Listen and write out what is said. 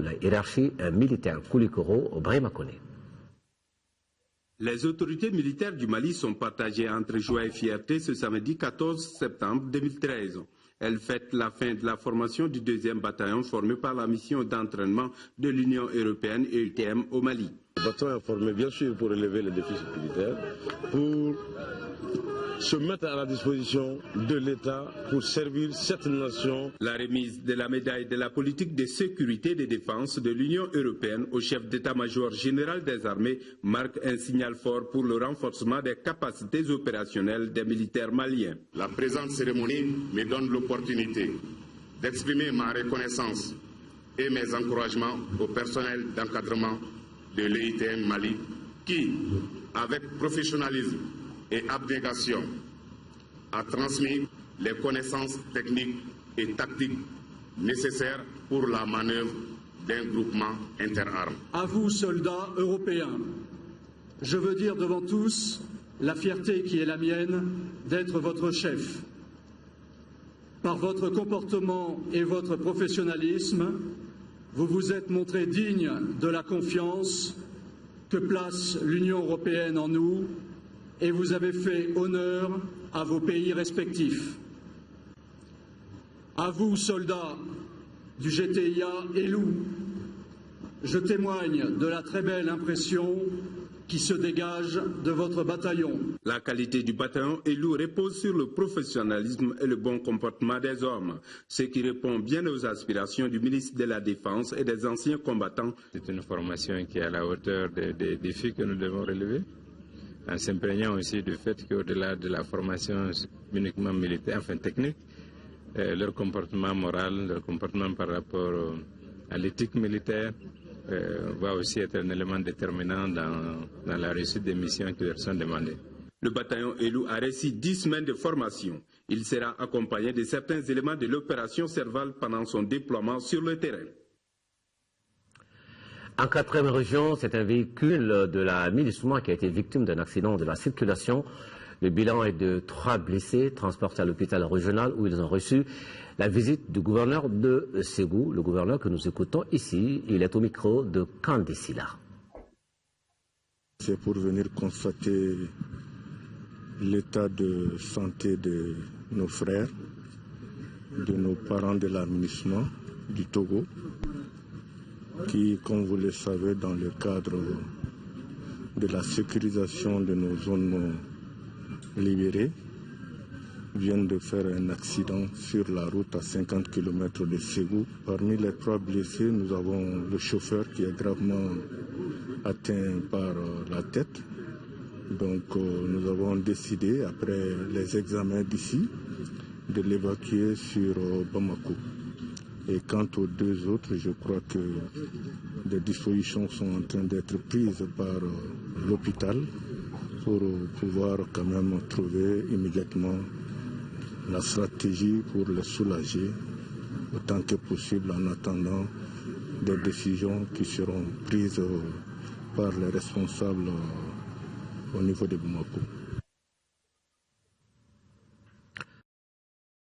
La hiérarchie militaire Koulikoro au Brahim-Makoné. Les autorités militaires du Mali sont partagées entre joie et fierté ce samedi 14 septembre 2013. Elles fêtent la fin de la formation du 2e bataillon formé par la mission d'entraînement de l'Union européenne et UTM au Mali. Le bataillon est formé bien sûr pour relever les défis sécuritaires, pour se mettre à la disposition de l'État pour servir cette nation. La remise de la médaille de la politique de sécurité et de défense de l'Union européenne au chef d'état-major général des armées marque un signal fort pour le renforcement des capacités opérationnelles des militaires maliens. La présente cérémonie me donne l'opportunité d'exprimer ma reconnaissance et mes encouragements au personnel d'encadrement de l'EITM Mali qui, avec professionnalisme et abnégation, a transmis les connaissances techniques et tactiques nécessaires pour la manœuvre d'un groupement interarmes. À vous, soldats européens, je veux dire devant tous la fierté qui est la mienne d'être votre chef. Par votre comportement et votre professionnalisme, vous vous êtes montré digne de la confiance que place l'Union européenne en nous et vous avez fait honneur à vos pays respectifs. À vous, soldats du GTIA Elou, je témoigne de la très belle impression qui se dégage de votre bataillon. La qualité du bataillon Elou repose sur le professionnalisme et le bon comportement des hommes, ce qui répond bien aux aspirations du ministre de la Défense et des anciens combattants. C'est une formation qui est à la hauteur des défis que nous devons relever, en s'imprégnant aussi du fait qu'au-delà de la formation uniquement militaire, enfin technique, leur comportement moral, leur comportement par rapport à l'éthique militaire va aussi être un élément déterminant dans la réussite des missions qui leur sont demandées. Le bataillon Elou a reçu 10 semaines de formation. Il sera accompagné de certains éléments de l'opération Serval pendant son déploiement sur le terrain. En 4e région, c'est un véhicule de la MINUSMA qui a été victime d'un accident de la circulation. Le bilan est de 3 blessés transportés à l'hôpital régional où ils ont reçu la visite du gouverneur de Ségou, le gouverneur que nous écoutons ici. Il est au micro de Kandisila. C'est pour venir constater l'état de santé de nos frères, de nos parents de la MINUSMA du Togo, qui, comme vous le savez, dans le cadre de la sécurisation de nos zones libérées, viennent de faire un accident sur la route à 50 km de Ségou. Parmi les 3 blessés, nous avons le chauffeur qui est gravement atteint par la tête. Donc nous avons décidé, après les examens d'ici, de l'évacuer sur Bamako. Et quant aux 2 autres, je crois que des dispositions sont en train d'être prises par l'hôpital pour pouvoir quand même trouver immédiatement la stratégie pour les soulager autant que possible en attendant des décisions qui seront prises par les responsables au niveau de Bamako.